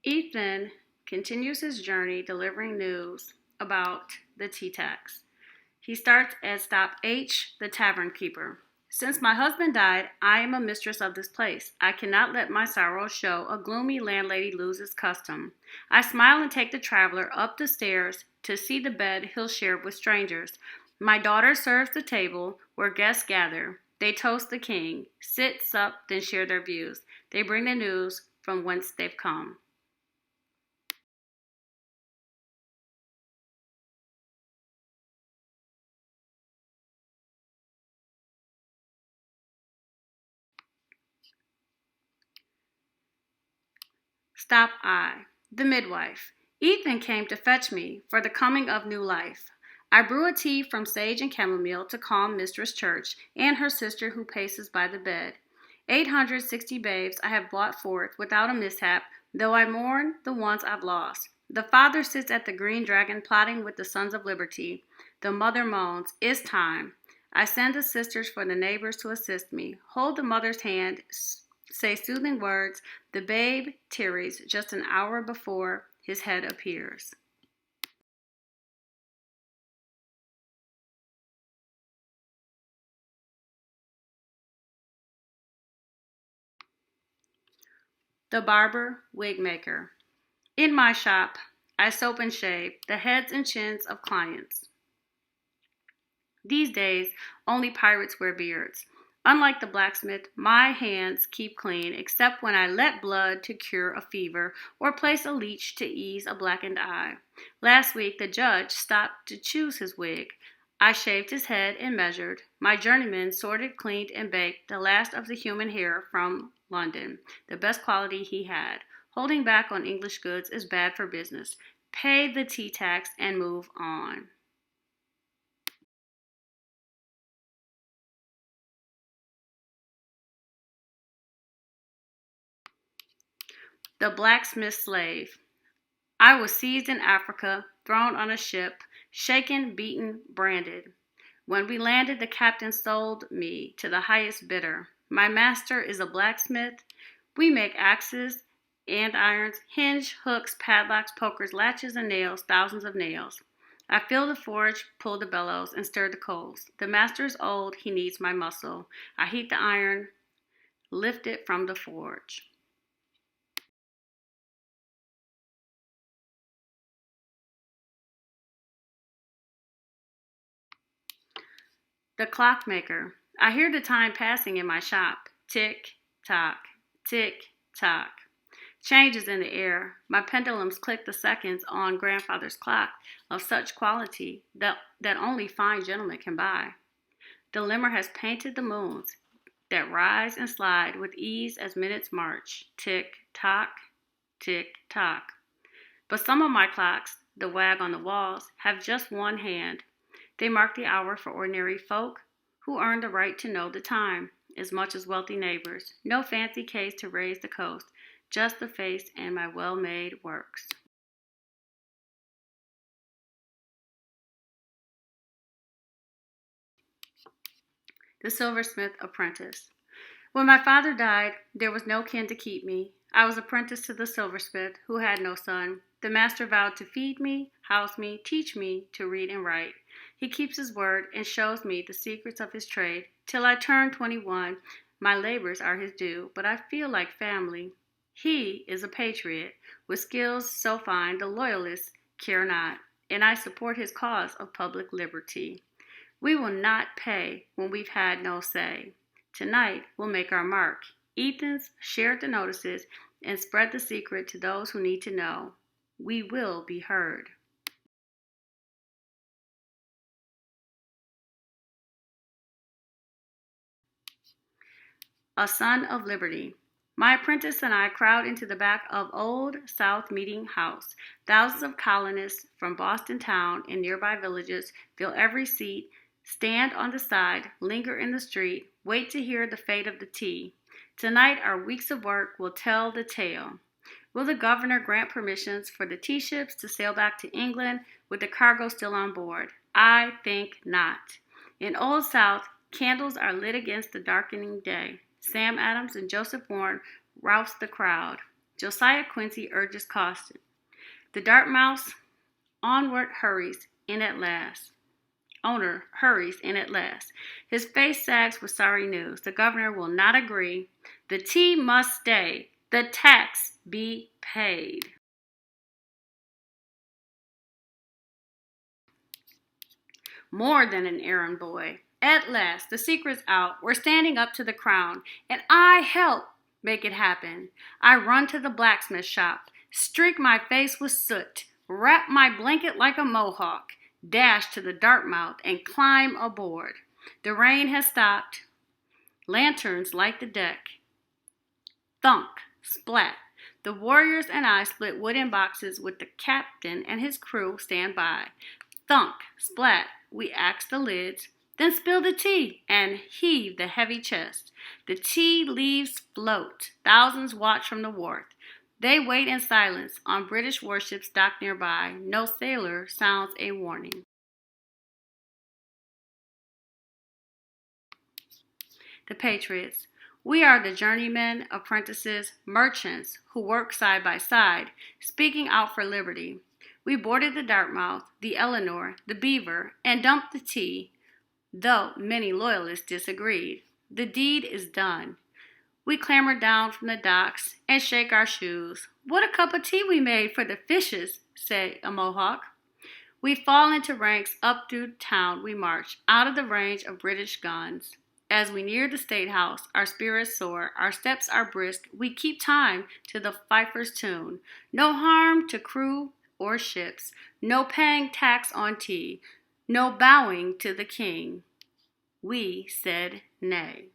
Ethan continues his journey delivering news about the tea tax. He starts at Stop H, the tavern keeper. Since my husband died, I am a mistress of this place. I cannot let my sorrow show a gloomy landlady lose its custom. I smile and take the traveler up the stairs to see the bed he'll share with strangers. My daughter serves the table where guests gather. They toast the king, sit, sup, then share their views. They bring the news from whence they've come. Stop I, the midwife. Ethan came to fetch me for the coming of new life. I brew a tea from sage and chamomile to calm Mistress Church and her sister who paces by the bed. 860 babes I have brought forth without a mishap, though I mourn the ones I've lost. The father sits at the green dragon plotting with the sons of liberty. The mother moans, "It's time." I send the sisters for the neighbors to assist me. Hold the mother's hand, say soothing words. The babe tarries just an hour before his head appears. The barber, wig maker. In my shop, I soap and shave the heads and chins of clients. These days, only pirates wear beards. Unlike the blacksmith, my hands keep clean except when I let blood to cure a fever or place a leech to ease a blackened eye. Last week, the judge stopped to choose his wig. I shaved his head and measured. My journeyman sorted, cleaned, and baked the last of the human hair from London, the best quality he had. Holding back on English goods is bad for business. Pay the tea tax and move on. The blacksmith's slave. I was seized in Africa, thrown on a ship, shaken, beaten, branded. When we landed, the captain sold me to the highest bidder. My master is a blacksmith. We make axes and irons, hinge, hooks, padlocks, pokers, latches, and nails, thousands of nails. I fill the forge, pull the bellows, and stir the coals. The master is old, he needs my muscle. I heat the iron, lift it from the forge. The clockmaker. I hear the time passing in my shop. Tick, tock, tick, tock. Changes in the air. My pendulums click the seconds on grandfather's clock of such quality that only fine gentlemen can buy. The limner has painted the moons that rise and slide with ease as minutes march. Tick, tock, tick, tock. But some of my clocks, the wag on the walls, have just one hand. They mark the hour for ordinary folk who earn the right to know the time, as much as wealthy neighbors. No fancy case to raise the coast, just the face and my well-made works. The silversmith apprentice. When my father died, there was no kin to keep me. I was apprenticed to the silversmith, who had no son. The master vowed to feed me, house me, teach me to read and write. He keeps his word and shows me the secrets of his trade. Till I turn 21, my labors are his due, but I feel like family. He is a patriot, with skills so fine the loyalists care not, and I support his cause of public liberty. We will not pay when we've had no say. Tonight, we'll make our mark. Ethan's shared the notices and spread the secret to those who need to know. We will be heard. A son of liberty. My apprentice and I crowd into the back of Old South Meeting House. Thousands of colonists from Boston town and nearby villages fill every seat, stand on the side, linger in the street, wait to hear the fate of the tea. Tonight, our weeks of work will tell the tale. Will the governor grant permissions for the tea ships to sail back to England with the cargo still on board? I think not. In Old South, candles are lit against the darkening day. Sam Adams and Joseph Warren rouse the crowd. Josiah Quincy urges caution. The Dartmouth onward hurries in at last. Owner hurries in at last. His face sags with sorry news. The governor will not agree. The tea must stay. The tax be paid. More than an errand boy. At last, the secret's out. We're standing up to the crown, and I help make it happen. I run to the blacksmith shop, streak my face with soot, wrap my blanket like a mohawk, dash to the Dartmouth, and climb aboard. The rain has stopped. Lanterns light the deck. Thunk, splat. The warriors and I split wooden boxes with the captain and his crew stand by. Thunk, splat. We axe the lids, then spill the tea and heave the heavy chest. The tea leaves float. Thousands watch from the wharf. They wait in silence on British warships docked nearby. No sailor sounds a warning. The Patriots. We are the journeymen, apprentices, merchants who work side by side, speaking out for liberty. We boarded the Dartmouth, the Eleanor, the Beaver, and dumped the tea, though many loyalists disagreed. The deed is done. We clamber down from the docks and shake our shoes. What a cup of tea we made for the fishes, said a Mohawk. We fall into ranks. Up through town we march, out of the range of British guns. As we near the State House, our spirits soar, our steps are brisk. We keep time to the fifer's tune. No harm to crew or ships, no paying tax on tea, no bowing to the king. We said nay.